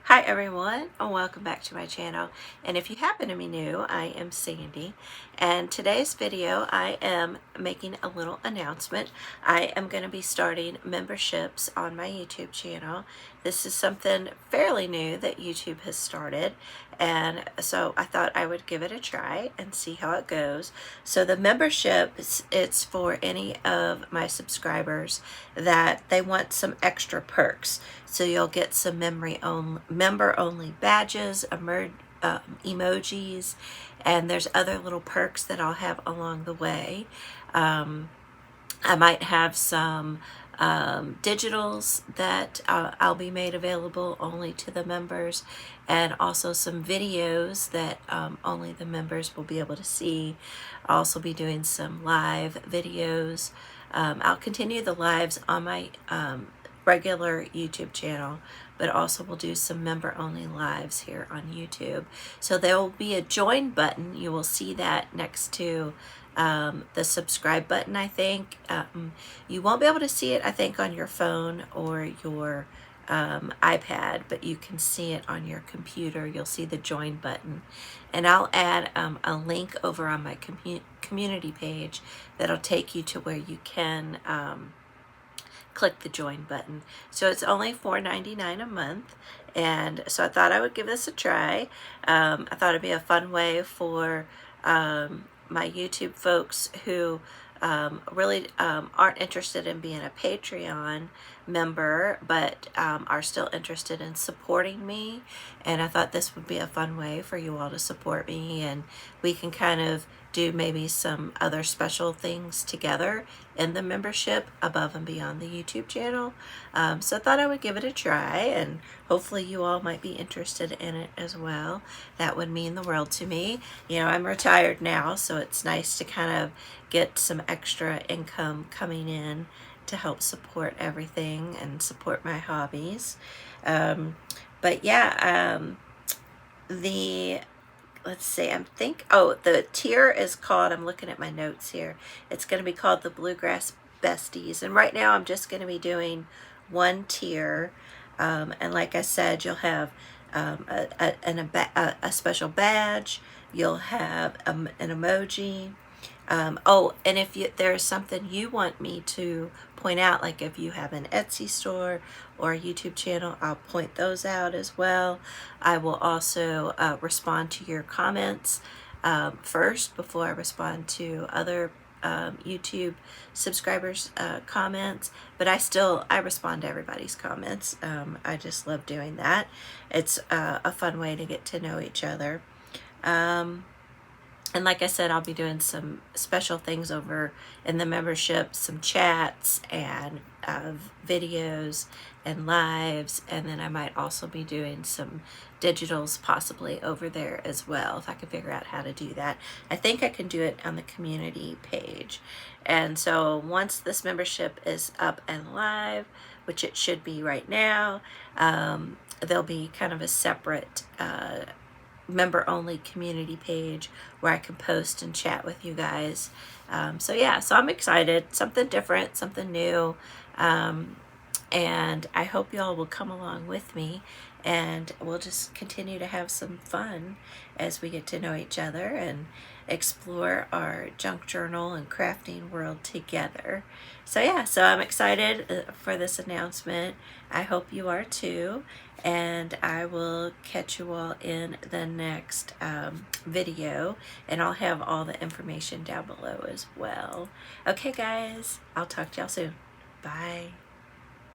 Hi everyone, and welcome back to my channel. And if you happen to be new, I am Sandy, and today's video I am making a little announcement. I am going to be starting memberships on my YouTube channel. This is something fairly new that YouTube has started, and so I thought I would give it a try and see how it goes. So the membership, it's for any of my subscribers that they want some extra perks. So you'll get some member-only badges, emojis, and there's other little perks that I'll have along the way. I might have some digitals that I'll be made available only to the members, and also some videos that only the members will be able to see. I'll also be doing some live videos. I'll continue the lives on my regular YouTube channel, but also we'll do some member-only lives here on YouTube. So there will be a join button. You will see that next to the subscribe button, I think. You won't be able to see it, I think, on your phone or your iPad, but you can see it on your computer. You'll see the join button. And I'll add a link over on my community page that'll take you to where you can click the join button. So it's only $4.99 a month, and so I thought I would give this a try. I thought it'd be a fun way for my YouTube folks who really aren't interested in being a Patreon member, but are still interested in supporting me. And I thought this would be a fun way for you all to support me, and we can kind of do maybe some other special things together in the membership above and beyond the YouTube channel. So I thought I would give it a try, and hopefully you all might be interested in it as well. That would mean the world to me. You know, I'm retired now, so it's nice to kind of get some extra income coming in to help support everything and support my hobbies. But yeah, let's see, the tier is called, I'm looking at my notes here, it's going to be called the Bluegrass Besties, and right now I'm just going to be doing one tier, and like I said, you'll have a special badge, you'll have an emoji. Oh, and if there's something you want me to point out, like if you have an Etsy store or a YouTube channel, I'll point those out as well. I will also respond to your comments first before I respond to other YouTube subscribers' comments, but I respond to everybody's comments. I just love doing that. It's a fun way to get to know each other. And like I said, I'll be doing some special things over in the membership, some chats and videos and lives, and then I might also be doing some digitals possibly over there as well, if I can figure out how to do that. I think I can do it on the community page. And so once this membership is up and live, which it should be right now, there'll be kind of a separate member-only community page where I can post and chat with you guys. So yeah, so I'm excited. Something different, something new, and I hope y'all will come along with me, and we'll just continue to have some fun as we get to know each other and explore our junk journal and crafting world together. So yeah, so I'm excited for this announcement. I hope you are too, and I will catch you all in the next video, and I'll have all the information down below as well. Okay guys, I'll talk to y'all soon. Bye.